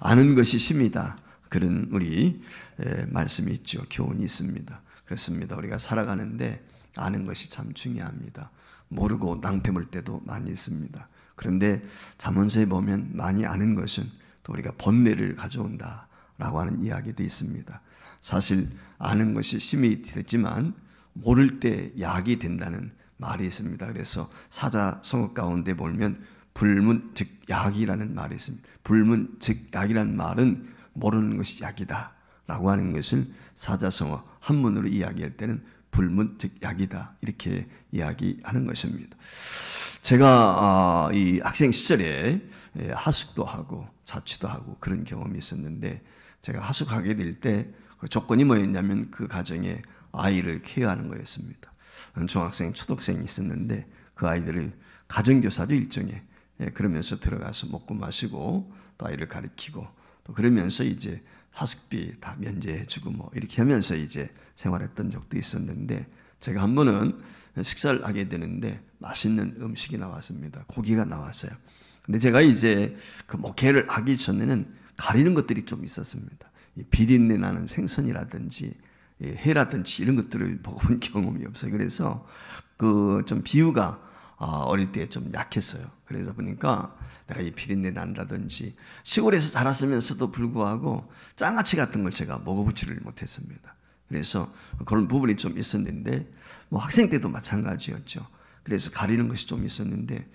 아는 것이 심이다. 그런 우리 말씀이 있죠. 교훈이 있습니다. 그렇습니다. 우리가 살아가는데 아는 것이 참 중요합니다. 모르고 낭패 볼 때도 많이 있습니다. 그런데 잠언서에 보면 많이 아는 것은 또 우리가 번뇌를 가져온다라고 하는 이야기도 있습니다. 사실 아는 것이 심이 되지만 모를 때 약이 된다는 말이 있습니다. 그래서 사자성어 가운데 보면 불문즉약이라는 말이 있습니다. 불문즉약이라는 말은 모르는 것이 약이다 라고 하는 것을 사자성어 한문으로 이야기할 때는 불문즉약이다 이렇게 이야기하는 것입니다. 제가 이 학생 시절에 하숙도 하고 자취도 하고 그런 경험이 있었는데, 제가 하숙하게 될 때 그 조건이 뭐였냐면 그 가정에 아이를 케어하는 거였습니다. 중학생, 초등학생이 있었는데 그 아이들을 가정교사도 일종의 그러면서 들어가서 먹고 마시고 또 아이를 가르치고 또 그러면서 이제 하숙비 다 면제해주고 뭐 이렇게 하면서 이제 생활했던 적도 있었는데, 제가 한 번은 식사를 하게 되는데 맛있는 음식이 나왔습니다. 고기가 나왔어요. 근데 제가 이제 그 목회를 하기 전에는 가리는 것들이 좀 있었습니다. 이 비린내 나는 생선이라든지 해라든지 이런 것들을 먹어본 경험이 없어요. 그래서 그 좀 비유가 어릴 때 좀 약했어요. 그래서 보니까 내가 이 비린내 난다든지 시골에서 자랐으면서도 불구하고 장아찌 같은 걸 제가 먹어보지를 못했습니다. 그래서 그런 부분이 좀 있었는데, 뭐 학생 때도 마찬가지였죠. 그래서 가리는 것이 좀 있었는데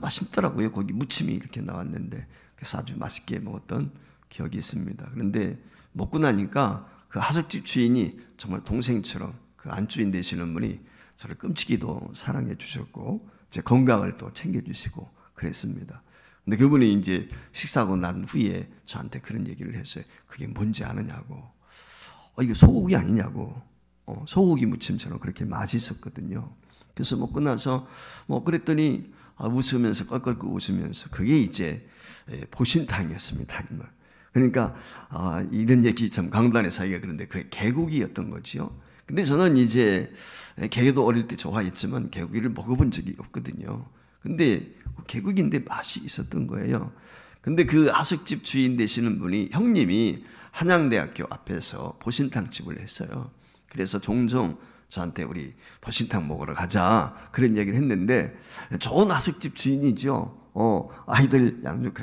맛있더라고요. 거기 무침이 이렇게 나왔는데 그래서 아주 맛있게 먹었던 기억이 있습니다. 그런데 먹고 나니까 그 하숙집 주인이 정말 동생처럼 그 안주인 되시는 분이 저를 끔찍이도 사랑해 주셨고 제 건강을 또 챙겨주시고 그랬습니다. 근데 그분이 이제 식사하고 난 후에 저한테 그런 얘기를 했어요. 그게 뭔지 아느냐고. 이거 소고기 아니냐고. 소고기 무침처럼 그렇게 맛있었거든요. 그래서 먹고 나서 그랬더니 웃으면서 껄껄 웃으면서 그게 이제 보신탕이었습니다. 그러니까 이런 얘기 참 강단에서 하기가 그런데 그게 개고기였던 거지요. 근데 저는 이제 개도 어릴 때 좋아했지만 개고기를 먹어본 적이 없거든요. 근데 개고기인데 맛이 있었던 거예요. 근데 그 하숙집 주인 되시는 분이 형님이 한양대학교 앞에서 보신탕집을 했어요. 그래서 종종 저한테 우리 보신탕 먹으러 가자 그런 얘기를 했는데, 좋은 하숙집 주인이죠. 아이들 양육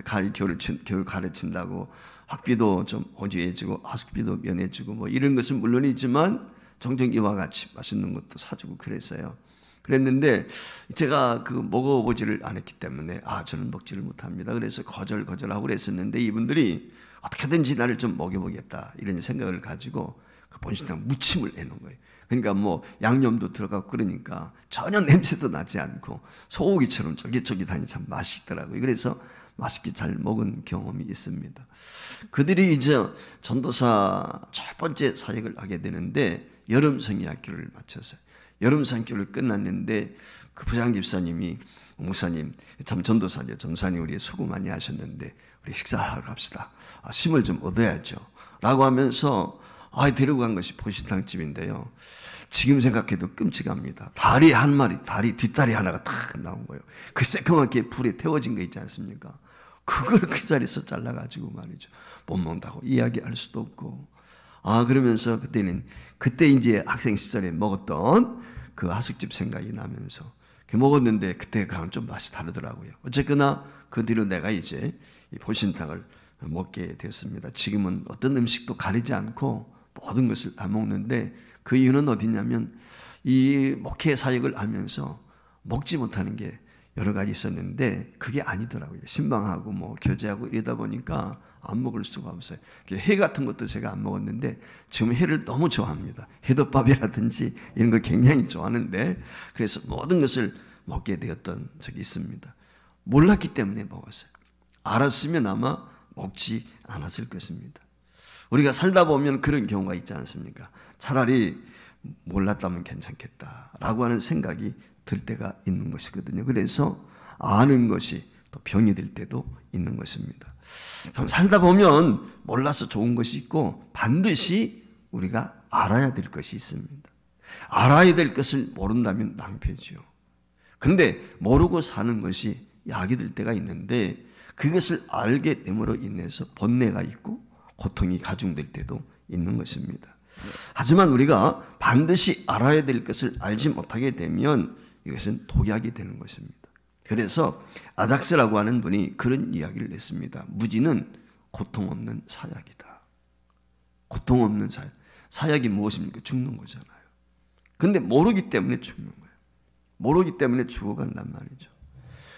교육 가르친다고 학비도 좀 호주해주고 하숙비도 면해주고 뭐 이런 것은 물론이지만 종종 이와 같이 맛있는 것도 사주고 그랬어요. 그랬는데 제가 그 먹어보지를 않았기 때문에 저는 먹지를 못합니다. 그래서 거절하고 그랬었는데 이분들이 어떻게든지 나를 좀 먹여보겠다 이런 생각을 가지고 그 본신탕 무침을 해놓은 거예요. 그러니까 뭐 양념도 들어가고 그러니까 전혀 냄새도 나지 않고 소고기처럼 쫄깃쫄깃하니 참 맛있더라고요. 그래서 맛있게 잘 먹은 경험이 있습니다. 그들이 이제 전도사 첫 번째 사역을 하게 되는데 여름 성의학교를 마쳤어요. 여름 성의학교를 끝났는데 그 부장 집사님이 목사님 참 전도사죠. 전도사님 우리 수고 많이 하셨는데 우리 식사하러 갑시다. 힘을 좀 얻어야죠. 라고 하면서 데리고 간 것이 보신탕집인데요. 지금 생각해도 끔찍합니다. 다리 한 마리, 뒷다리 하나가 탁 나온 거예요. 그 새까맣게 불에 태워진 거 있지 않습니까? 그걸 그 자리에서 잘라가지고 말이죠. 못 먹는다고 이야기할 수도 없고. 그러면서 그때 이제 학생 시절에 먹었던 그 하숙집 생각이 나면서 먹었는데 그때가는 좀 맛이 다르더라고요. 어쨌거나 그 뒤로 내가 이제 이 보신탕을 먹게 되었습니다. 지금은 어떤 음식도 가리지 않고 모든 것을 다 먹는데 그 이유는 어디냐면 이 목회 사역을 하면서 먹지 못하는 게 여러 가지 있었는데 그게 아니더라고요. 신방하고 뭐 교제하고 이러다 보니까 안 먹을 수가 없어요. 해 같은 것도 제가 안 먹었는데 지금 해를 너무 좋아합니다. 해덮밥이라든지 이런 거 굉장히 좋아하는데 그래서 모든 것을 먹게 되었던 적이 있습니다. 몰랐기 때문에 먹었어요. 알았으면 아마 먹지 않았을 것입니다. 우리가 살다 보면 그런 경우가 있지 않습니까? 차라리 몰랐다면 괜찮겠다라고 하는 생각이 들 때가 있는 것이거든요. 그래서 아는 것이 또 병이 될 때도 있는 것입니다. 참 살다 보면 몰라서 좋은 것이 있고 반드시 우리가 알아야 될 것이 있습니다. 알아야 될 것을 모른다면 낭패죠. 그런데 모르고 사는 것이 약이 될 때가 있는데 그것을 알게 됨으로 인해서 번뇌가 있고 고통이 가중될 때도 있는 것입니다. 하지만 우리가 반드시 알아야 될 것을 알지 못하게 되면 이것은 독약이 되는 것입니다. 그래서 아작스라고 하는 분이 그런 이야기를 냈습니다. 무지는 고통 없는 사약이다. 고통 없는 사약. 사약이 무엇입니까? 죽는 거잖아요. 그런데 모르기 때문에 죽는 거예요. 모르기 때문에 죽어간단 말이죠.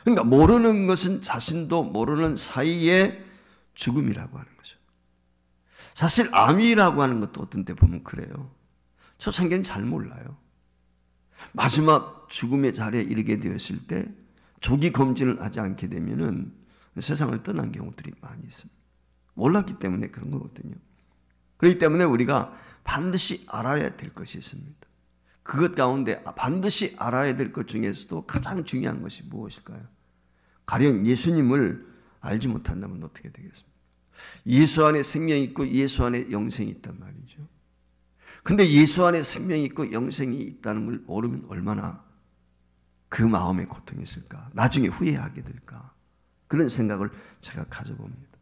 그러니까 모르는 것은 자신도 모르는 사이에 죽음이라고 하는 거죠. 사실 암이라고 하는 것도 어떤 때 보면 그래요. 초창기는 잘 몰라요. 마지막 죽음의 자리에 이르게 되었을 때 조기 검진을 하지 않게 되면은 세상을 떠난 경우들이 많이 있습니다. 몰랐기 때문에 그런 거거든요. 그렇기 때문에 우리가 반드시 알아야 될 것이 있습니다. 그것 가운데 반드시 알아야 될 것 중에서도 가장 중요한 것이 무엇일까요? 가령 예수님을 알지 못한다면 어떻게 되겠습니까? 예수 안에 생명이 있고 예수 안에 영생이 있단 말이죠. 근데 예수 안에 생명이 있고 영생이 있다는 걸 모르면 얼마나 그 마음에 고통이 있을까? 나중에 후회하게 될까? 그런 생각을 제가 가져봅니다.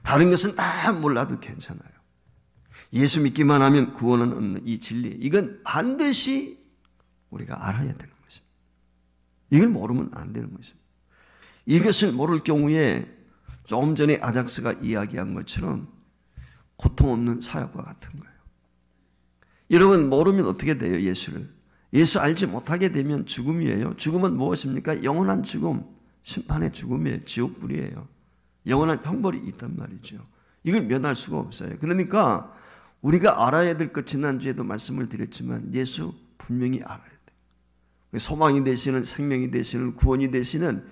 다른 것은 다 몰라도 괜찮아요. 예수 믿기만 하면 구원은 없는 이 진리, 이건 반드시 우리가 알아야 되는 것입니다. 이걸 모르면 안 되는 것입니다. 이것을 모를 경우에 조금 전에 아작스가 이야기한 것처럼 고통 없는 사역과 같은 거예요. 여러분 모르면 어떻게 돼요? 예수를. 예수 알지 못하게 되면 죽음이에요. 죽음은 무엇입니까? 영원한 죽음, 심판의 죽음이에요. 지옥불이에요. 영원한 형벌이 있단 말이죠. 이걸 면할 수가 없어요. 그러니까 우리가 알아야 될 것, 지난주에도 말씀을 드렸지만 예수 분명히 알아야 돼요. 소망이 되시는, 생명이 되시는, 구원이 되시는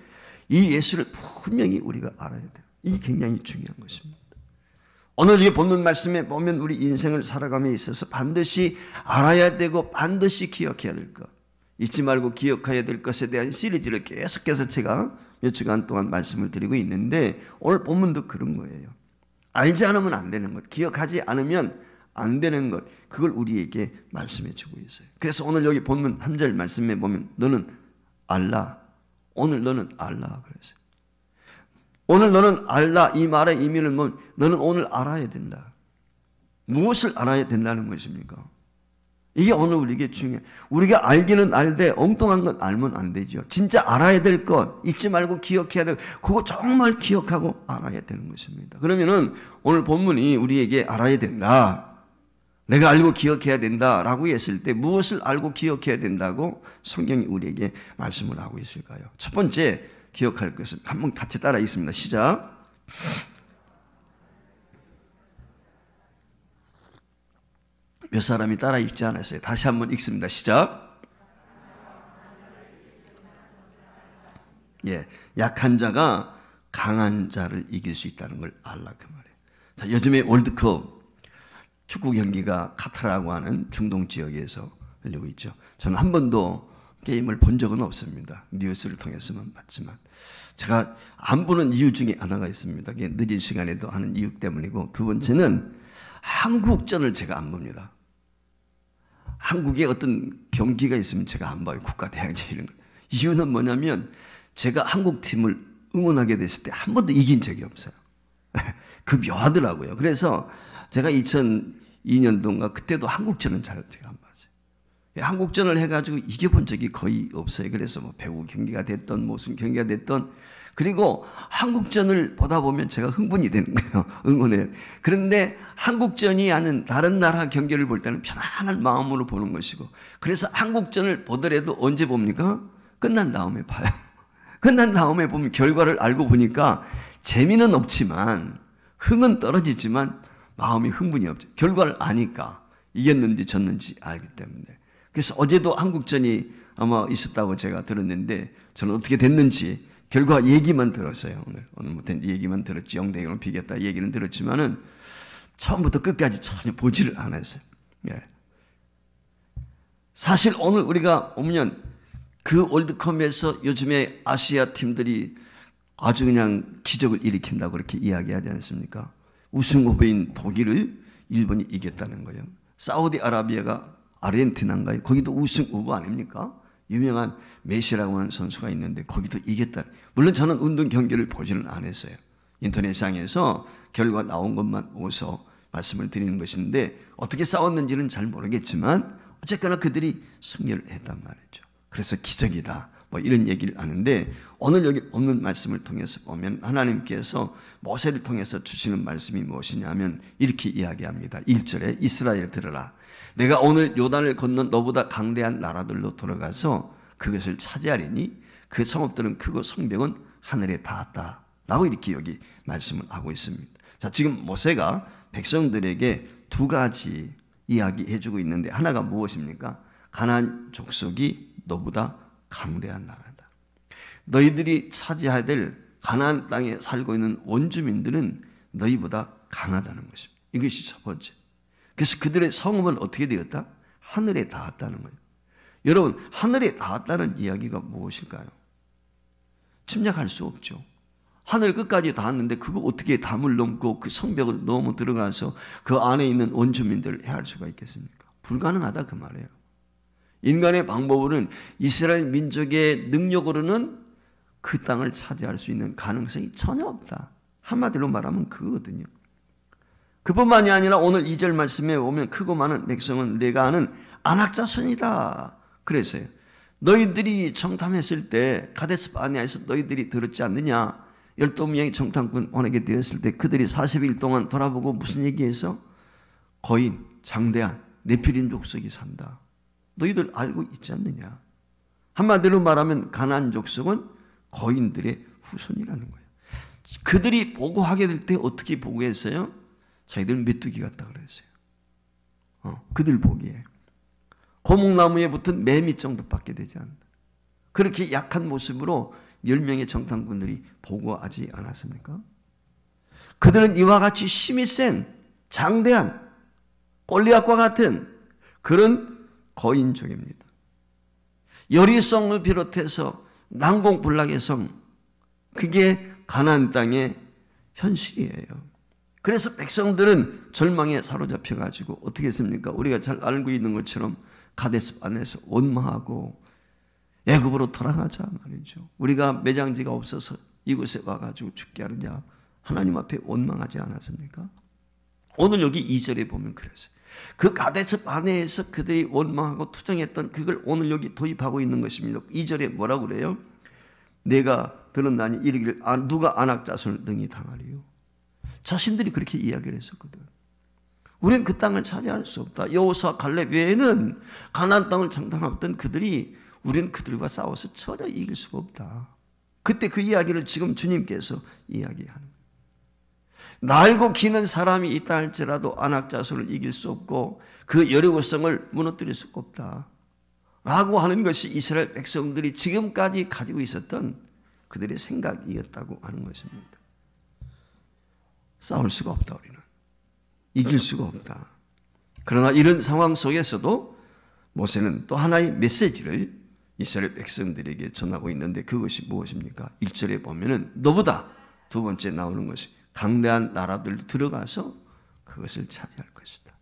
이 예수를 분명히 우리가 알아야 돼요. 이게 굉장히 중요한 것입니다. 오늘 이 본문 말씀에 보면 우리 인생을 살아감에 있어서 반드시 알아야 되고 반드시 기억해야 될 것, 잊지 말고 기억해야 될 것에 대한 시리즈를 계속해서 제가 몇 주간 동안 말씀을 드리고 있는데 오늘 본문도 그런 거예요. 알지 않으면 안 되는 것, 기억하지 않으면 안 되는 것, 그걸 우리에게 말씀해 주고 있어요. 그래서 오늘 여기 본문 3절 말씀에 보면 너는 알라, 오늘 너는 알라 그랬어요. 오늘 너는 알라, 이 말의 의미는 뭐 너는 오늘 알아야 된다. 무엇을 알아야 된다는 것입니까? 이게 오늘 우리에게 중요해요. 우리가 알기는 알되 엉뚱한 건 알면 안 되죠. 진짜 알아야 될 것, 잊지 말고 기억해야 될 것, 그거 정말 기억하고 알아야 되는 것입니다. 그러면은 오늘 본문이 우리에게 알아야 된다, 내가 알고 기억해야 된다라고 했을 때 무엇을 알고 기억해야 된다고 성경이 우리에게 말씀을 하고 있을까요? 첫 번째 기억할 것은 한번 같이 따라 읽습니다. 시작. 몇 사람이 따라 읽지 않았어요. 다시 한번 읽습니다. 시작. 예, 약한 자가 강한 자를 이길 수 있다는 걸 알라 그 말이에요. 자, 요즘에 월드컵 축구 경기가 카타르라고 하는 중동 지역에서 열리고 있죠. 저는 한 번도 게임을 본 적은 없습니다. 뉴스를 통해서만 봤지만 제가 안 보는 이유 중에 하나가 있습니다. 그게 늦은 시간에도 하는 이유 때문이고, 두 번째는 한국전을 제가 안 봅니다. 한국에 어떤 경기가 있으면 제가 안 봐요. 국가대항전 이런 거. 이유는 뭐냐면 제가 한국팀을 응원하게 됐을 때 한 번도 이긴 적이 없어요. 그 묘하더라고요. 그래서 제가 2002년도인가 그때도 한국전은 잘 제가 안 봤어요. 한국전을 해가지고 이겨본 적이 거의 없어요. 그래서 뭐 배구 경기가 됐던 무슨 경기가 됐던, 그리고 한국전을 보다 보면 제가 흥분이 되는 거예요. 응원해요. 그런데 한국전이 아닌 다른 나라 경기를 볼 때는 편안한 마음으로 보는 것이고, 그래서 한국전을 보더라도 언제 봅니까? 끝난 다음에 봐요. 끝난 다음에 보면 결과를 알고 보니까 재미는 없지만 흥은 떨어지지만 마음이 흥분이 없죠. 결과를 아니까, 이겼는지 졌는지 알기 때문에. 그래서 어제도 한국전이 아마 있었다고 제가 들었는데 저는 어떻게 됐는지 결과 얘기만 들었어요. 오늘 못한 얘기만 들었지, 0대0으로 비겼다 얘기는 들었지만은 처음부터 끝까지 전혀 보지를 않았어요. 예. 사실 오늘 우리가 보면 그 월드컵에서 요즘에 아시아 팀들이 아주 그냥 기적을 일으킨다고 그렇게 이야기하지 않습니까? 우승 후보인 독일을 일본이 이겼다는 거예요. 사우디아라비아가 아르헨티나인가요? 거기도 우승 후보 아닙니까? 유명한 메시라고 하는 선수가 있는데 거기도 이겼다. 물론 저는 운동 경기를 보지는 않았어요. 인터넷상에서 결과 나온 것만 보고서 말씀을 드리는 것인데 어떻게 싸웠는지는 잘 모르겠지만 어쨌거나 그들이 승리를 했단 말이죠. 그래서 기적이다. 뭐 이런 얘기를 하는데 오늘 여기 본문 말씀을 통해서 보면 하나님께서 모세를 통해서 주시는 말씀이 무엇이냐면 이렇게 이야기합니다. 1절에 이스라엘 들으라. 내가 오늘 요단을 건넌 너보다 강대한 나라들로 돌아가서 그것을 차지하리니 그 성읍들은 크고 성벽은 하늘에 닿았다. 라고 이렇게 여기 말씀을 하고 있습니다. 자, 지금 모세가 백성들에게 두 가지 이야기해주고 있는데 하나가 무엇입니까? 가나안 족속이 너보다 강대한 나라다. 너희들이 차지해야 될 가나안 땅에 살고 있는 원주민들은 너희보다 강하다는 것입니다. 이것이 첫 번째. 그래서 그들의 성읍은 어떻게 되었다? 하늘에 닿았다는 거예요. 여러분, 하늘에 닿았다는 이야기가 무엇일까요? 침략할 수 없죠. 하늘 끝까지 닿았는데 그거 어떻게 담을 넘고 그 성벽을 넘어 들어가서 그 안에 있는 원주민들을 해할 수가 있겠습니까? 불가능하다 그 말이에요. 인간의 방법으로는 이스라엘 민족의 능력으로는 그 땅을 차지할 수 있는 가능성이 전혀 없다. 한마디로 말하면 그거거든요. 그뿐만이 아니라 오늘 2절 말씀에 보면 크고 많은 백성은 내가 아는 안악자손이다. 그랬어요. 너희들이 정탐했을 때 가데스 바네아에서 너희들이 들었지 않느냐? 12명의 정탐꾼 보내게 되었을 때 그들이 40일 동안 돌아보고 무슨 얘기해서? 거인, 장대한, 네피림 족속이 산다. 너희들 알고 있지 않느냐? 한마디로 말하면 가나안 족속은 거인들의 후손이라는 거예요. 그들이 보고하게 될 때 어떻게 보고했어요? 자기들 메뚜기 같다 그랬어요. 그들 보기에 고목나무에 붙은 매미 정도밖에 되지 않는다. 그렇게 약한 모습으로 10명의 정탐꾼들이 보고하지 않았습니까? 그들은 이와 같이 힘이 센 장대한 골리앗과 같은 그런 거인족입니다. 여리성을 비롯해서 난공불락의 성, 그게 가나안 땅의 현실이에요. 그래서 백성들은 절망에 사로잡혀가지고 어떻게 했습니까? 우리가 잘 알고 있는 것처럼 가데스 바네아에서 원망하고 애굽으로 돌아가자 말이죠. 우리가 매장지가 없어서 이곳에 와가지고 죽게 하느냐. 하나님 앞에 원망하지 않았습니까? 오늘 여기 2절에 보면 그랬어요. 그 가데스 바네아에서 그들이 원망하고 투정했던 그걸 오늘 여기 도입하고 있는 것입니다. 2절에 뭐라고 그래요? 내가 들었나니 이르기를 누가 안악자손을 능히 당하리요. 자신들이 그렇게 이야기를 했었거든. 우리는 그 땅을 차지할 수 없다. 여호수아 갈렙 외에는 가나안 땅을 장담했던 그들이 우리는 그들과 싸워서 전혀 이길 수가 없다. 그때 그 이야기를 지금 주님께서 이야기하는 거예요. 날고 기는 사람이 있다 할지라도 안악자손을 이길 수 없고 그 여리고성을 무너뜨릴 수가 없다. 라고 하는 것이 이스라엘 백성들이 지금까지 가지고 있었던 그들의 생각이었다고 하는 것입니다. 싸울 수가 없다 우리는. 이길 수가 없다. 그러나 이런 상황 속에서도 모세는 또 하나의 메시지를 이스라엘 백성들에게 전하고 있는데 그것이 무엇입니까? 1절에 보면은 너보다 두 번째 나오는 것이 강대한 나라들 들어가서 그것을 차지할 것이다.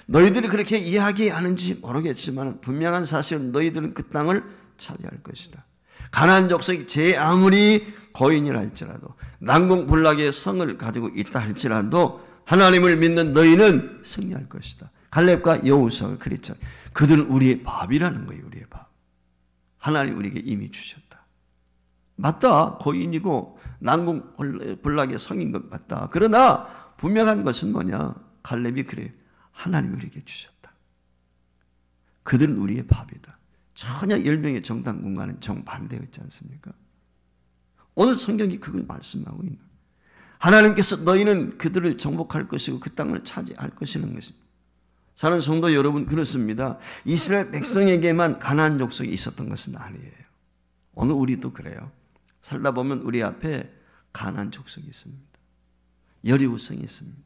너희들이 그렇게 이야기하는지 모르겠지만 분명한 사실은 너희들은 그 땅을 차지할 것이다. 가나안 족속이 제 아무리 거인이라 할지라도 난공불락의 성을 가지고 있다 할지라도 하나님을 믿는 너희는 승리할 것이다. 갈렙과 여호수아가 그랬죠. 그들은 우리의 밥이라는 거예요. 우리의 밥. 하나님 우리에게 이미 주셨다. 맞다. 거인이고 난공불락의 성인 것 맞다. 그러나 분명한 것은 뭐냐? 갈렙이 그래. 하나님 우리에게 주셨다. 그들은 우리의 밥이다. 전혀 10명의 정탐꾼과는 정반대였지 않습니까? 오늘 성경이 그걸 말씀하고 있는 거예요. 하나님께서 너희는 그들을 정복할 것이고 그 땅을 차지할 것이라는 것입니다. 사랑하는 성도 여러분, 그렇습니다. 이스라엘 백성에게만 가나안 족속이 있었던 것은 아니에요. 오늘 우리도 그래요. 살다 보면 우리 앞에 가나안 족속이 있습니다. 여리고성이 있습니다.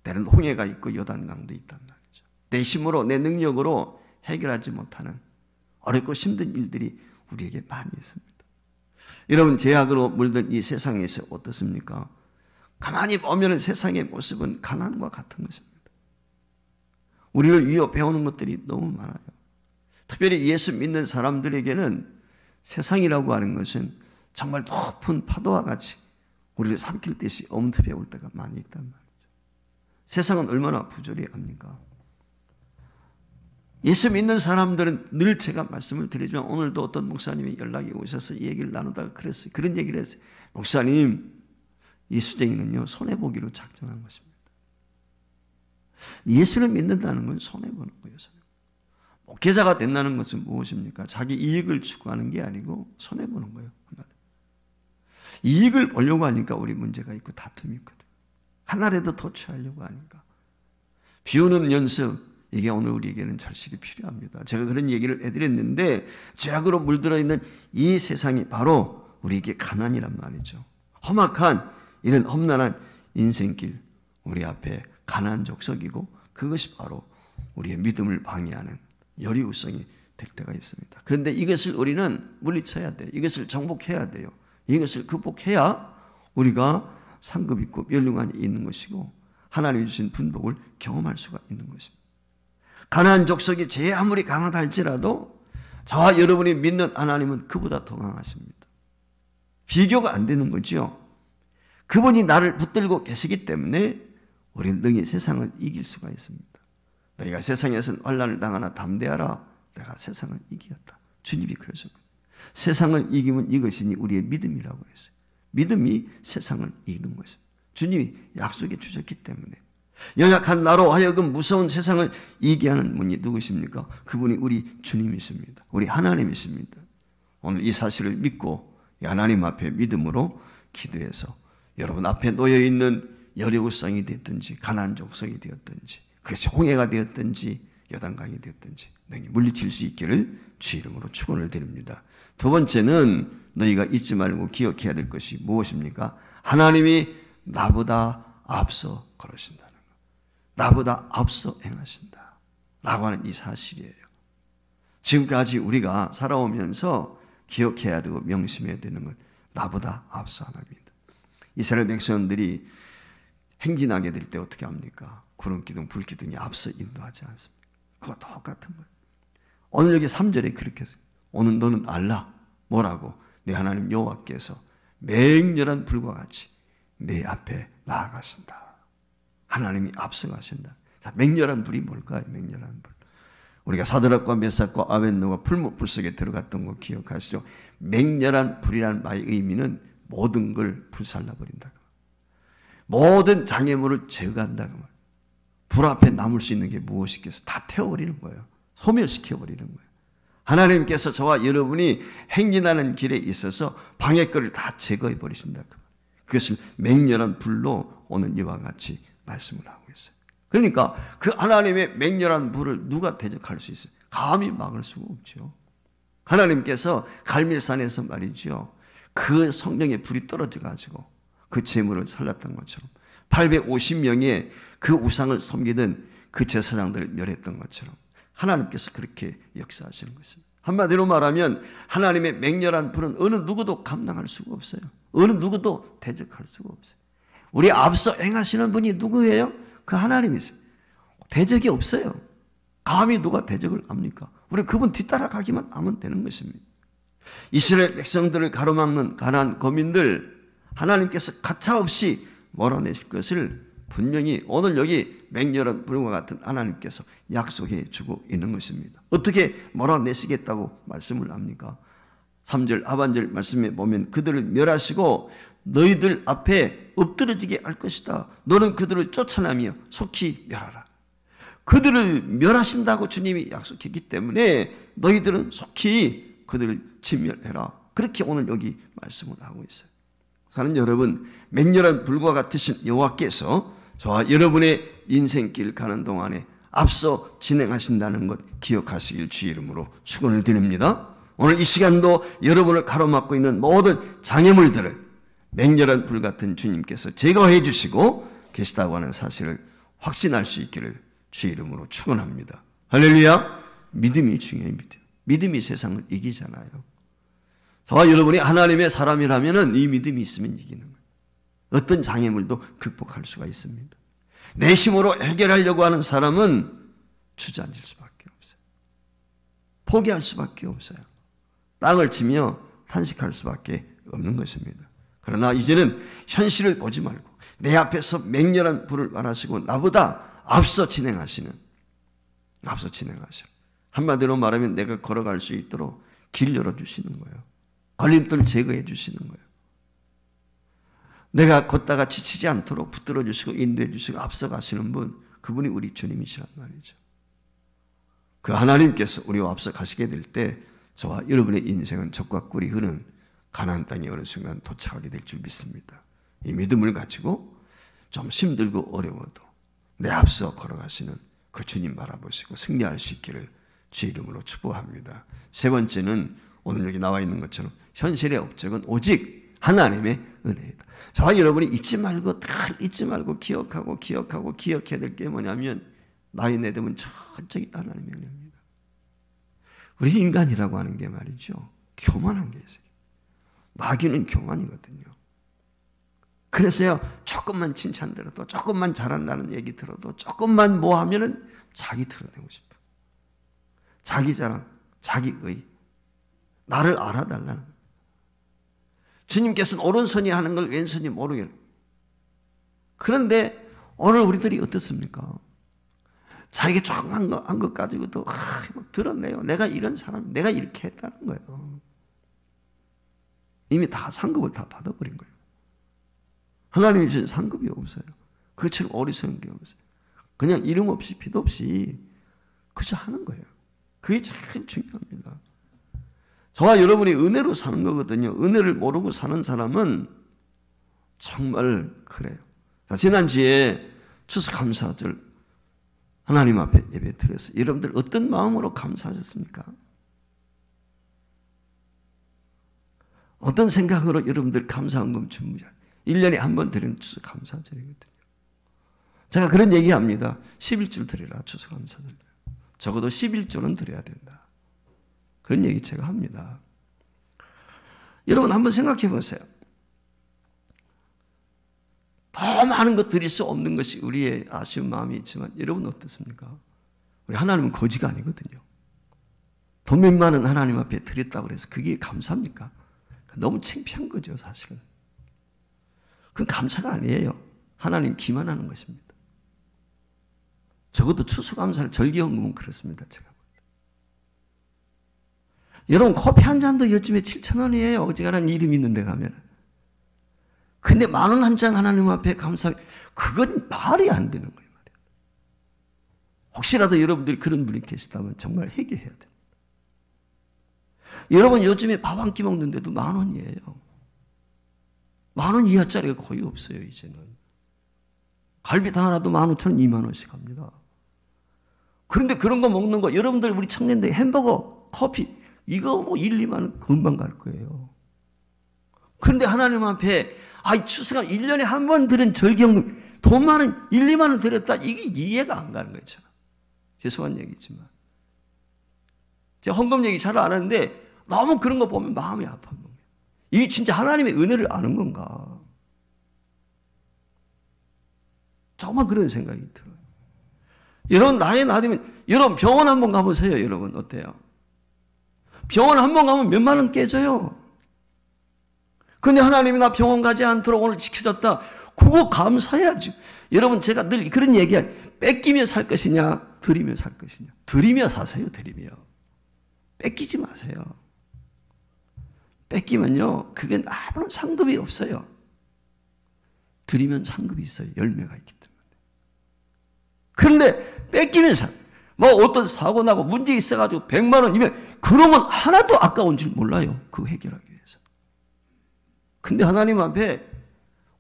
때는 홍해가 있고 요단강도 있단 말이죠. 내 힘으로 내 능력으로 해결하지 못하는 어렵고 힘든 일들이 우리에게 많이 있습니다. 여러분, 죄악으로 물든 이 세상에서 어떻습니까? 가만히 보면 세상의 모습은 가난과 같은 것입니다. 우리를 위협해오는 것들이 너무 많아요. 특별히 예수 믿는 사람들에게는 세상이라고 하는 것은 정말 높은 파도와 같이 우리를 삼킬 듯이 엄습해 올 때가 많이 있단 말이죠. 세상은 얼마나 부조리 합니까? 예수 믿는 사람들은 늘 제가 말씀을 드리지만 오늘도 어떤 목사님이 연락이 오셔서 이 얘기를 나누다가 그랬어요. 그런 얘기를 했어요. 목사님, 이 수쟁이는요 손해보기로 작정한 것입니다. 예수를 믿는다는 건 손해보는 거예요. 목회자가 된다는 것은 무엇입니까? 자기 이익을 추구하는 게 아니고 손해보는 거예요. 이익을 보려고 하니까 우리 문제가 있고 다툼이 있거든. 하나라도 더 취하려고 하니까. 비우는 연습, 이게 오늘 우리에게는 절실히 필요합니다. 제가 그런 얘기를 해드렸는데 죄악으로 물들어 있는 이 세상이 바로 우리에게 가난이란 말이죠. 험악한 이런 험난한 인생길, 우리 앞에 가난 족속이고 그것이 바로 우리의 믿음을 방해하는 여리우성이 될 때가 있습니다. 그런데 이것을 우리는 물리쳐야 돼요. 이것을 정복해야 돼요. 이것을 극복해야 우리가 상급 있고 멸류관이 있는 것이고 하나님이 주신 분복을 경험할 수가 있는 것입니다. 가나안 족속이 제 아무리 강하다 할지라도 저와 여러분이 믿는 하나님은 그보다 더 강하십니다. 비교가 안 되는 거죠. 그분이 나를 붙들고 계시기 때문에 우리는 능히 세상을 이길 수가 있습니다. 너희가 세상에서 환난을 당하나 담대하라. 내가 세상을 이기었다. 주님이 그러셨거든요. 세상을 이기면 이것이니 우리의 믿음이라고 했어요. 믿음이 세상을 이기는 것입니다. 주님이 약속해 주셨기 때문에 연약한 나로 하여금 무서운 세상을 이기게 하는 분이 누구십니까? 그분이 우리 주님이십니다. 우리 하나님이십니다. 오늘 이 사실을 믿고 하나님 앞에 믿음으로 기도해서 여러분 앞에 놓여있는 여리고성이 되었든지 가나안 족속이 되었든지 그것이 홍해가 되었든지 여단강이 되었든지 너희 물리칠 수 있기를 주 이름으로 축원을 드립니다. 두 번째는 너희가 잊지 말고 기억해야 될 것이 무엇입니까? 하나님이 나보다 앞서 걸으신다는 것. 나보다 앞서 행하신다 라고 하는 이 사실이에요. 지금까지 우리가 살아오면서 기억해야 되고 명심해야 되는 건 나보다 앞서 하나님입니다. 이스라엘 백성들이 행진하게 될 때 어떻게 합니까? 구름기둥, 불기둥이 앞서 인도하지 않습니까? 그거 똑같은 거예요. 오늘 여기 3절에 그렇게 했어요. 오늘 너는 알라. 뭐라고? 내 하나님 여호와께서 맹렬한 불과 같이 내 앞에 나아가신다. 하나님이 앞서가신다. 맹렬한 불이 뭘까요? 맹렬한 불. 우리가 사드락과 메삭과 아벤노가 풀무불 속에 들어갔던 거 기억하시죠? 맹렬한 불이라는 말의 의미는 모든 걸 불살라버린다. 모든 장애물을 제거한다. 불 앞에 남을 수 있는 게 무엇이겠어요? 다 태워버리는 거예요. 소멸시켜버리는 거예요. 하나님께서 저와 여러분이 행진하는 길에 있어서 방해거리를 다 제거해 버리신다. 그것을 맹렬한 불로 오늘 이와 같이 말씀을 하고 있어요. 그러니까 그 하나님의 맹렬한 불을 누가 대적할 수 있어요? 감히 막을 수가 없죠. 하나님께서 갈멜산에서 말이죠. 그 성령의 불이 떨어져 가지고 그 제물을 살랐던 것처럼 850명의 그 우상을 섬기던 그 제사장들을 멸했던 것처럼 하나님께서 그렇게 역사하시는 것입니다. 한마디로 말하면 하나님의 맹렬한 불은 어느 누구도 감당할 수가 없어요. 어느 누구도 대적할 수가 없어요. 우리 앞서 행하시는 분이 누구예요? 그 하나님이세요. 대적이 없어요. 감히 누가 대적을 합니까? 우리 그분 뒤따라가기만 하면 되는 것입니다. 이스라엘 백성들을 가로막는 가나안 거민들 하나님께서 가차없이 몰아내실 것을 분명히 오늘 여기 맹렬한 불과 같은 하나님께서 약속해 주고 있는 것입니다. 어떻게 몰아내시겠다고 말씀을 합니까? 3절 하반절 말씀에 보면 그들을 멸하시고 너희들 앞에 엎드러지게 할 것이다. 너는 그들을 쫓아내며 속히 멸하라. 그들을 멸하신다고 주님이 약속했기 때문에 너희들은 속히 그들을 진멸해라. 그렇게 오늘 여기 말씀을 하고 있어요. 사는 여러분, 맹렬한 불과 같으신 여호와께서 저와 여러분의 인생길 가는 동안에 앞서 진행하신다는 것 기억하시길 주 이름으로 축원을 드립니다. 오늘 이 시간도 여러분을 가로막고 있는 모든 장애물들을 맹렬한 불 같은 주님께서 제거해 주시고 계시다고 하는 사실을 확신할 수 있기를 주 이름으로 축원합니다. 할렐루야. 믿음이 중요합니다. 믿음이 세상을 이기잖아요. 저와 여러분이 하나님의 사람이라면 이 믿음이 있으면 이기는 거예요. 어떤 장애물도 극복할 수가 있습니다. 내심으로 해결하려고 하는 사람은 주저앉을 수밖에 없어요. 포기할 수밖에 없어요. 땅을 치며 탄식할 수밖에 없는 것입니다. 그러나 이제는 현실을 보지 말고 내 앞에서 맹렬한 불을 말하시고 나보다 앞서 진행하시는, 한마디로 말하면 내가 걸어갈 수 있도록 길 열어주시는 거예요. 걸림돌 제거해 주시는 거예요. 내가 걷다가 지치지 않도록 붙들어 주시고 인도해 주시고 앞서가시는 분, 그분이 우리 주님이시란 말이죠. 그 하나님께서 우리와 앞서 가시게 될 때 저와 여러분의 인생은 적과 꿀이 흐르는 가나안 땅에 어느 순간 도착하게 될 줄 믿습니다. 이 믿음을 가지고 좀 힘들고 어려워도 내 앞서 걸어가시는 그 주님 바라보시고 승리할 수 있기를 주의 이름으로 축복합니다. 세 번째는 오늘 여기 나와 있는 것처럼 현실의 업적은 오직 하나님의 은혜이다. 저와 여러분이 잊지 말고 기억해야 될 게 뭐냐면 나의 내됨은 전적이 하나님의 은혜입니다. 우리 인간이라고 하는 게 말이죠. 교만한 게 있어요. 마귀는 교만이거든요. 그래서요, 조금만 칭찬 들어도, 조금만 잘한다는 얘기 들어도, 조금만 뭐 하면은 자기 드러내고 싶어. 자기 자랑, 자기 의. 나를 알아달라는 거예요. 주님께서는 오른손이 하는 걸 왼손이 모르게. 그런데 오늘 우리들이 어떻습니까? 자기가 조금 한 것 가지고도 막 드러내요. 내가 이런 사람, 내가 이렇게 했다는 거예요. 이미 다 상급을 다 받아버린 거예요. 하나님이 주신 상급이 없어요. 그것처럼 어리석은 게 없어요. 그냥 이름 없이 빛 없이 그저 하는 거예요. 그게 제일 중요합니다. 저와 여러분이 은혜로 사는 거거든요. 은혜를 모르고 사는 사람은 정말 그래요. 지난주에 추수감사절 하나님 앞에 예배 드렸어요. 여러분들 어떤 마음으로 감사하셨습니까? 어떤 생각으로 여러분들 감사헌금 준비하세요? 1년에 한 번 드리는 추수감사절이거든요. 제가 그런 얘기합니다. 11줄 드리라, 추수감사절. 적어도 11조는 드려야 된다. 그런 얘기 제가 합니다. 여러분 한번 생각해 보세요. 더 많은 것 드릴 수 없는 것이 우리의 아쉬운 마음이 있지만 여러분 어떻습니까? 우리 하나님은 거지가 아니거든요. 돈 몇만원 하나님 앞에 드렸다고 해서 그게 감사합니까? 너무 창피한 거죠, 사실은. 그건 감사가 아니에요. 하나님 기만하는 것입니다. 적어도 추수감사를 절기헌금은 그렇습니다. 제가. 여러분 커피 한 잔도 요즘에 7,000원이에요. 어지간한 이름 있는 데 가면. 근데 10,000원 한 잔 하나님 앞에 감사, 그건 말이 안 되는 거예요. 혹시라도 여러분들이 그런 분이 계시다면 정말 회개해야 됩니다. 여러분 요즘에 밥 한 끼 먹는데도 10,000원이에요. 10,000원 이하짜리가 거의 없어요, 이제는. 갈비탕 하나도 15,000원, 20,000원씩 합니다. 그런데 그런 거 먹는 거, 여러분들 우리 청년들 햄버거, 커피, 이거 뭐 1, 2만 원 금방 갈 거예요. 그런데 하나님 앞에 추수감 1년에 한 번 드린 절기헌금 돈 많은 1, 2만 원 드렸다. 이게 이해가 안 가는 거죠. 죄송한 얘기지만. 제가 헌금 얘기 잘 안 하는데 너무 그런 거 보면 마음이 아픈 거예요. 이게 진짜 하나님의 은혜를 아는 건가? 정말 그런 생각이 들어요. 여러분 나이 나이면 여러분 병원 한번 가보세요. 여러분 어때요? 병원 한번 가면 몇만 원 깨져요. 근데 하나님이 나 병원 가지 않도록 오늘 지켜줬다. 그거 감사해야지. 여러분 제가 늘 그런 얘기해요. 뺏기며 살 것이냐 드리며 살 것이냐. 드리며 사세요. 드리며. 뺏기지 마세요. 뺏기면요 그게 아무런 상급이 없어요. 드리면 상급이 있어요. 열매가 있기 때문에. 그런데 뺏기면 뭐 어떤 사고 나고 문제 있어가지고 100만 원이면 그러면 하나도 아까운 줄 몰라요. 그거 해결하기 위해서. 근데 하나님 앞에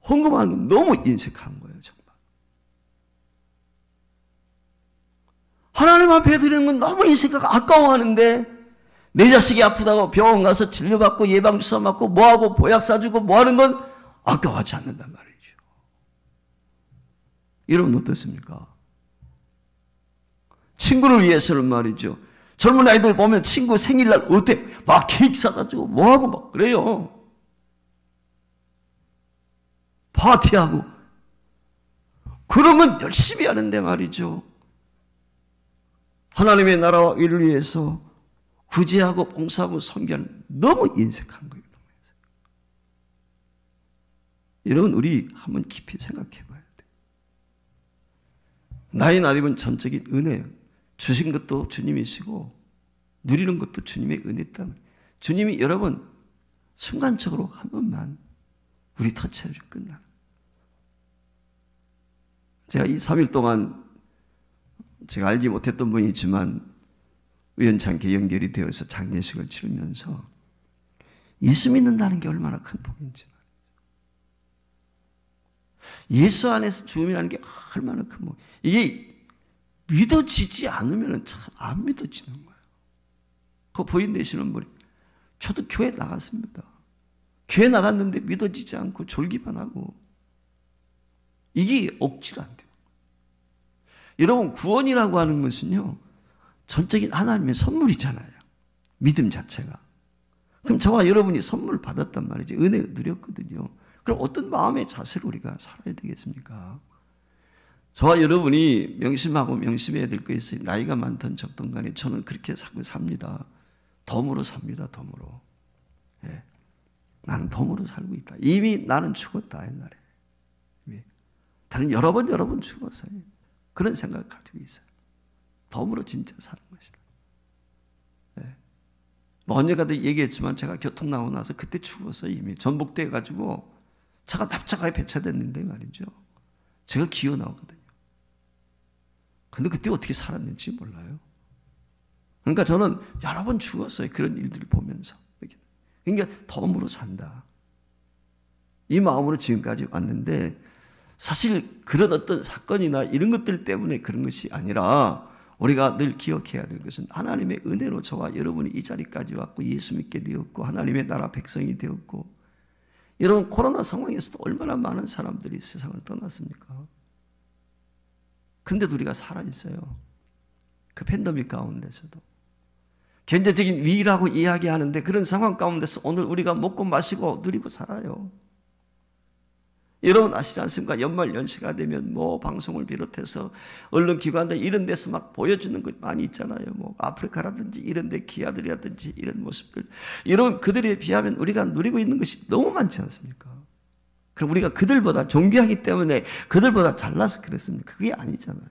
헌금하는 건 너무 인색한 거예요. 정말. 하나님 앞에 드리는 건 너무 인색하고 아까워하는데 내 자식이 아프다고 병원 가서 진료받고 예방주사 맞고 뭐하고 보약 사주고 뭐하는 건 아까워하지 않는단 말이죠. 여러분 어떻습니까? 친구를 위해서는 말이죠. 젊은 아이들 보면 친구 생일날 어때? 막 케이크 사다 주고 뭐하고 막 그래요. 파티하고. 그런 건 열심히 하는데 말이죠. 하나님의 나라와 의를 위해서 구제하고 봉사하고 섬기는 너무 인색한 거예요. 여러분, 우리 한번 깊이 생각해 봐야 돼요. 나의 나님은 전적인 은혜예요. 주신 것도 주님이시고 누리는 것도 주님의 은혜 때문에 주님이 여러분 순간적으로 한 번만 우리 터치해주면 끝나는. 제가 이 3일 동안 제가 알지 못했던 분이지만 우연찮게 연결이 되어서 장례식을 치르면서 예수 믿는다는 게 얼마나 큰 복인지, 예수 안에서 죽음이라는 게 얼마나 큰 복. 이게 믿어지지 않으면 참 안 믿어지는 거예요. 그 부인 되시는 분이, 저도 교회 나갔습니다. 교회 나갔는데 믿어지지 않고 졸기만 하고, 이게 억지로 안 돼요. 여러분, 구원이라고 하는 것은요, 전적인 하나님의 선물이잖아요. 믿음 자체가. 그럼 저와 여러분이 선물을 받았단 말이지. 은혜를 누렸거든요. 그럼 어떤 마음의 자세로 우리가 살아야 되겠습니까? 저와 여러분이 명심하고 명심해야 될 거 있어요. 나이가 많든 적든 간에 저는 그렇게 삽니다. 덤으로 삽니다. 덤으로. 예. 나는 덤으로 살고 있다. 이미 나는 죽었다. 옛날에. 다른 여러 번 죽었어요. 그런 생각을 가지고 있어요. 덤으로 진짜 사는 것이다. 예. 뭐 언젠가도 얘기했지만 제가 교통 나오고 나서 그때 죽었어요. 이미 전복돼 가지고 차가 납작하게 배차됐는데 말이죠. 제가 기어 나오거든요. 근데 그때 어떻게 살았는지 몰라요. 그러니까 저는 여러 번 죽었어요. 그런 일들을 보면서. 그러니까 덤으로 산다. 이 마음으로 지금까지 왔는데 사실 그런 어떤 사건이나 이런 것들 때문에 그런 것이 아니라 우리가 늘 기억해야 될 것은 하나님의 은혜로 저와 여러분이 이 자리까지 왔고 예수 믿게 되었고 하나님의 나라 백성이 되었고, 여러분 코로나 상황에서도 얼마나 많은 사람들이 세상을 떠났습니까? 근데도 우리가 살아있어요. 그 팬데믹 가운데서도. 경제적인 위기라고 이야기하는데 그런 상황 가운데서 오늘 우리가 먹고 마시고 누리고 살아요. 여러분 아시지 않습니까? 연말 연시가 되면 뭐 방송을 비롯해서 언론기관들 이런 데서 막 보여주는 것 많이 있잖아요. 뭐 아프리카라든지 이런 데 기아들이라든지 이런 모습들. 여러분 그들에 비하면 우리가 누리고 있는 것이 너무 많지 않습니까? 그럼 우리가 그들보다 존귀하기 때문에 그들보다 잘나서 그랬습니까? 그게 아니잖아요.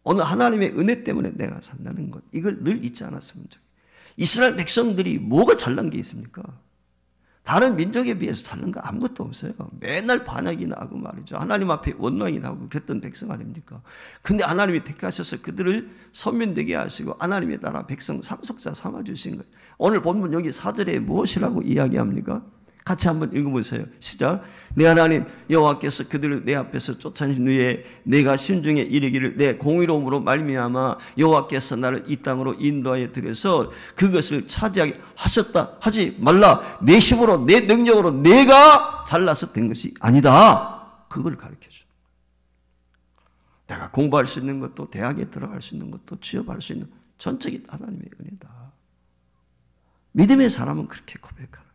오늘 하나님의 은혜 때문에 내가 산다는 것, 이걸 늘 잊지 않았으면 좋겠어요. 이스라엘 백성들이 뭐가 잘난 게 있습니까? 다른 민족에 비해서 잘난 거 아무것도 없어요. 맨날 반역이나 하고 말이죠. 하나님 앞에 원망이 나오고 그랬던 백성 아닙니까? 근데 하나님이 택하셔서 그들을 선민되게 하시고 하나님의 나라 백성 상속자 삼아주신 거예요. 오늘 본문 여기 4절에 무엇이라고 이야기합니까? 같이 한번 읽어보세요. 시작. 내 하나님 여호와께서 그들을 내 앞에서 쫓아내신 후에 내가 심중에 이르기를 내 공의로움으로 말미암아 여호와께서 나를 이 땅으로 인도하여 들여서 그것을 차지하게 하셨다 하지 말라. 내 힘으로 내 능력으로 내가 잘나서 된 것이 아니다. 그걸 가르쳐주는 거예요. 내가 공부할 수 있는 것도 대학에 들어갈 수 있는 것도 취업할 수 있는 전적인 하나님의 은혜다. 믿음의 사람은 그렇게 고백하는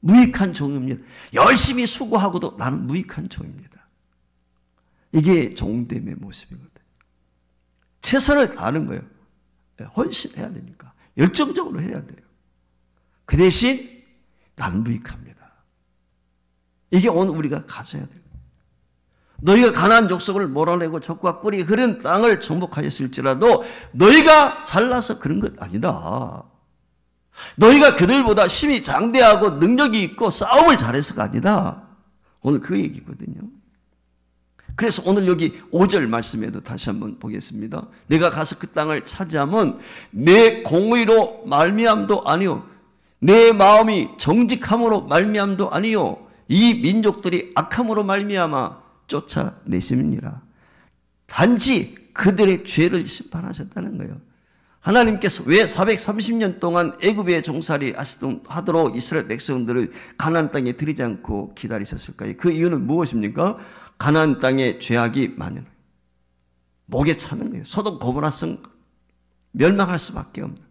무익한 종입니다. 열심히 수고하고도 나는 무익한 종입니다. 이게 종됨의 모습이거든요. 최선을 다하는 거예요. 헌신해야 되니까. 열정적으로 해야 돼요. 그 대신 나는 무익합니다. 이게 오늘 우리가 가져야 돼요. 너희가 가나안 족속을 몰아내고 젖과 꿀이 흐른 땅을 정복하였을지라도 너희가 잘나서 그런 것 아니다. 너희가 그들보다 힘이 장대하고 능력이 있고 싸움을 잘해서가 아니다. 오늘 그 얘기거든요. 그래서 오늘 여기 5절 말씀에도 다시 한번 보겠습니다. 내가 가서 그 땅을 차지하면 내 공의로 말미암도 아니요 내 마음이 정직함으로 말미암도 아니요 이 민족들이 악함으로 말미암아 쫓아내심이니라. 단지 그들의 죄를 심판하셨다는 거예요. 하나님께서 왜 430년 동안 애굽에 종살이 하도록 이스라엘 백성들을 가나안 땅에 들이지 않고 기다리셨을까요? 그 이유는 무엇입니까? 가나안 땅에 죄악이 많은 목에 차는 거예요. 소돔 고모라성 멸망할 수밖에 없는.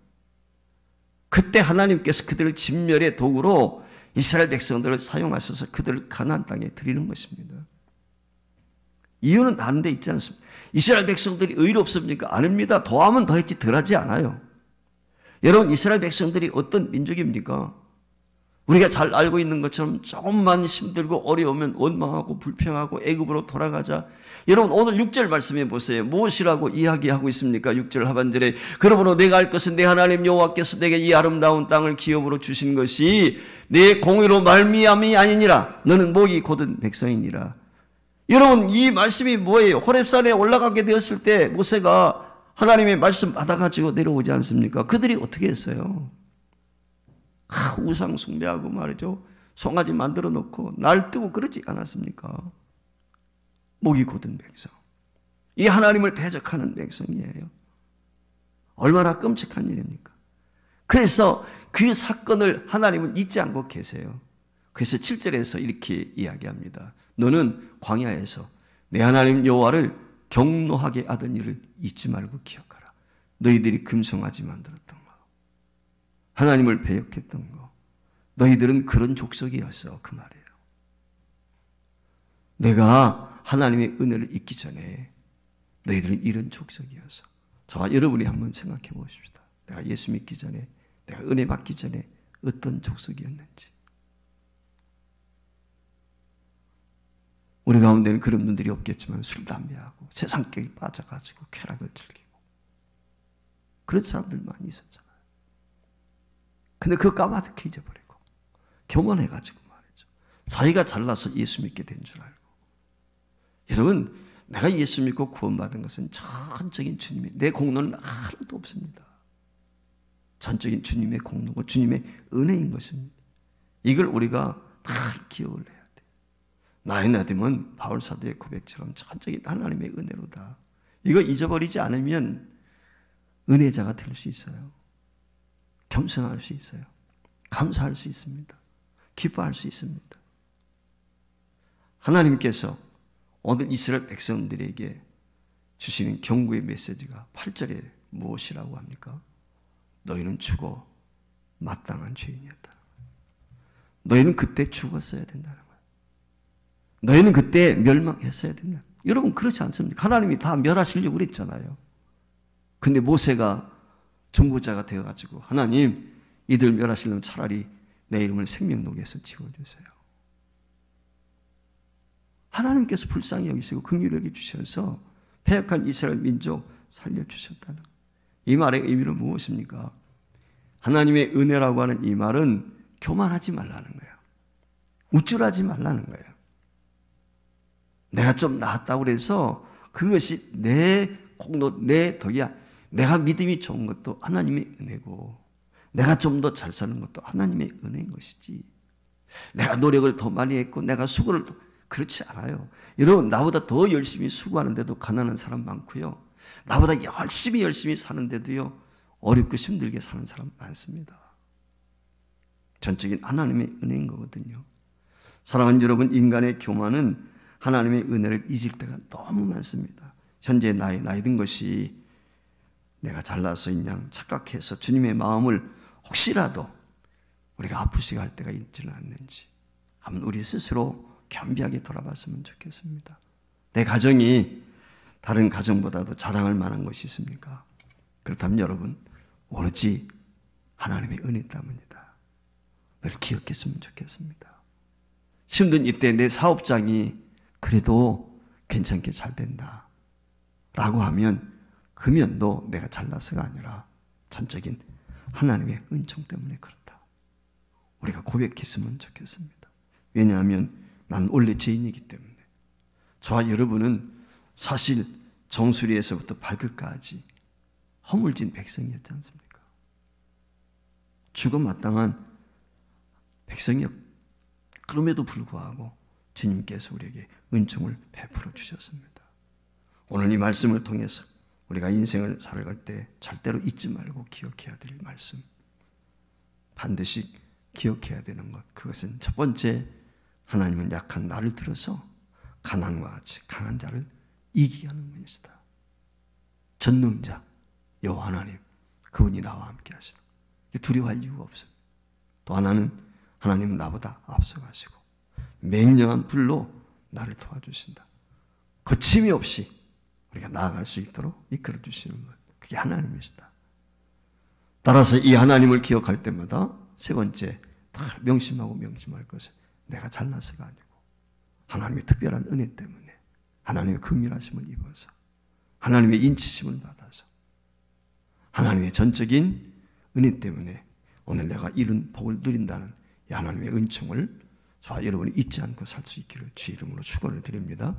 그때 하나님께서 그들을 진멸의 도구로 이스라엘 백성들을 사용하셔서 그들을 가나안 땅에 들이는 것입니다. 이유는 다른 데 있지 않습니까? 이스라엘 백성들이 의롭습니까? 아닙니다. 더하면 더했지 덜하지 않아요. 여러분, 이스라엘 백성들이 어떤 민족입니까? 우리가 잘 알고 있는 것처럼 조금만 힘들고 어려우면 원망하고 불평하고 애굽으로 돌아가자. 여러분, 오늘 6절 말씀해 보세요. 무엇이라고 이야기하고 있습니까? 6절 하반절에 그러므로 내가 할 것은 내 하나님 여호와께서 내게 이 아름다운 땅을 기업으로 주신 것이 내 공의로 말미암이 아니니라. 너는 목이 곧은 백성이니라. 여러분, 이 말씀이 뭐예요? 호렙산에 올라가게 되었을 때 모세가 하나님의 말씀 받아가지고 내려오지 않습니까? 그들이 어떻게 했어요? 우상 숭배하고 말이죠. 송아지 만들어 놓고 날 뜨고 그러지 않았습니까? 목이 곧은 백성. 이 하나님을 대적하는 백성이에요. 얼마나 끔찍한 일입니까? 그래서 그 사건을 하나님은 잊지 않고 계세요. 그래서 7절에서 이렇게 이야기합니다. 너는 광야에서 내 하나님 여호와를 경노하게 하던 일을 잊지 말고 기억하라. 너희들이 금송아지 만들었던 거, 하나님을 배역했던 거, 너희들은 그런 족속이었어. 그 말이에요. 내가 하나님의 은혜를 잊기 전에 너희들은 이런 족속이었어. 저와 여러분이 한번 생각해 보십시다. 내가 예수 믿기 전에, 내가 은혜 받기 전에 어떤 족속이었는지. 우리 가운데는 그런 분들이 없겠지만 술, 담배하고 세상격에 빠져가지고 쾌락을 즐기고 그런 사람들 많이 있었잖아요. 근데 그거 까맣게 잊어버리고 교만해가지고 말이죠. 자기가 잘나서 예수 믿게 된 줄 알고. 여러분, 내가 예수 믿고 구원받은 것은 전적인 주님의, 내 공로는 하나도 없습니다. 전적인 주님의 공로고 주님의 은혜인 것입니다. 이걸 우리가 다 기억을 해야 돼요. 나의 나됨은 바울사도의 고백처럼 전적인 하나님의 은혜로다. 이거 잊어버리지 않으면 은혜자가 될 수 있어요. 겸손할 수 있어요. 감사할 수 있습니다. 기뻐할 수 있습니다. 하나님께서 오늘 이스라엘 백성들에게 주시는 경고의 메시지가 8절에 무엇이라고 합니까? 너희는 죽어 마땅한 죄인이었다. 너희는 그때 죽었어야 된다는 거예요. 너희는 그때 멸망했어야 된다. 여러분, 그렇지 않습니까? 하나님이 다 멸하시려고 그랬잖아요. 근데 모세가 중보자가 되어가지고 하나님, 이들 멸하시려면 차라리 내 이름을 생명록에서 지워주세요. 하나님께서 불쌍히 여기시고 긍휼히 여기주셔서 패역한 이스라엘 민족 살려주셨다는 이 말의 의미는 무엇입니까? 하나님의 은혜라고 하는 이 말은 교만하지 말라는 거예요. 우쭐하지 말라는 거예요. 내가 좀 나았다고 해서 그것이 내 공로, 내 덕이야. 내가 믿음이 좋은 것도 하나님의 은혜고, 내가 좀 더 잘 사는 것도 하나님의 은혜인 것이지, 내가 노력을 더 많이 했고 내가 수고를 더, 그렇지 않아요. 여러분, 나보다 더 열심히 수고하는데도 가난한 사람 많고요, 나보다 열심히 사는데도요 어렵고 힘들게 사는 사람 많습니다. 전적인 하나님의 은혜인 거거든요. 사랑하는 여러분, 인간의 교만은 하나님의 은혜를 잊을 때가 너무 많습니다. 현재 나이 든 것이 내가 잘나서인 양 착각해서 주님의 마음을 혹시라도 우리가 아프시게 할 때가 있지는 않는지 한번 우리 스스로 겸비하게 돌아봤으면 좋겠습니다. 내 가정이 다른 가정보다도 자랑할 만한 것이 있습니까? 그렇다면 여러분, 오로지 하나님의 은혜 때문이다. 늘 기억했으면 좋겠습니다. 힘든 이때 내 사업장이 그래도 괜찮게 잘 된다 라고 하면 그 면도 내가 잘나서가 아니라 전적인 하나님의 은총 때문에 그렇다. 우리가 고백했으면 좋겠습니다. 왜냐하면 나는 원래 죄인이기 때문에. 저와 여러분은 사실 정수리에서부터 발끝까지 허물진 백성이었지 않습니까? 죽어 마땅한 백성이었. 그럼에도 불구하고 주님께서 우리에게 은총을 베풀어 주셨습니다. 오늘 이 말씀을 통해서 우리가 인생을 살아갈 때 절대로 잊지 말고 기억해야 될 말씀, 반드시 기억해야 되는 것, 그것은 첫 번째, 하나님은 약한 나를 들어서 가난과 같이 강한 자를 이기게 하는 분이시다. 전능자 여호와 하나님, 그분이 나와 함께 하시다. 두려워할 이유가 없어요. 또 하나는 하나님은 나보다 앞서가시고 맹렬한 불로 나를 도와주신다. 거침이 없이 우리가 나아갈 수 있도록 이끌어 주시는 것. 그게 하나님이시다. 따라서 이 하나님을 기억할 때마다 세 번째 다 명심할 것은 내가 잘나서가 아니고 하나님의 특별한 은혜 때문에 하나님의 긍휼하심을 입어서 하나님의 인치심을 받아서 하나님의 전적인 은혜 때문에 오늘 내가 이룬 복을 누린다는 이 하나님의 은총을 저와 여러분이 잊지 않고 살 수 있기를 주의 이름으로 축원을 드립니다.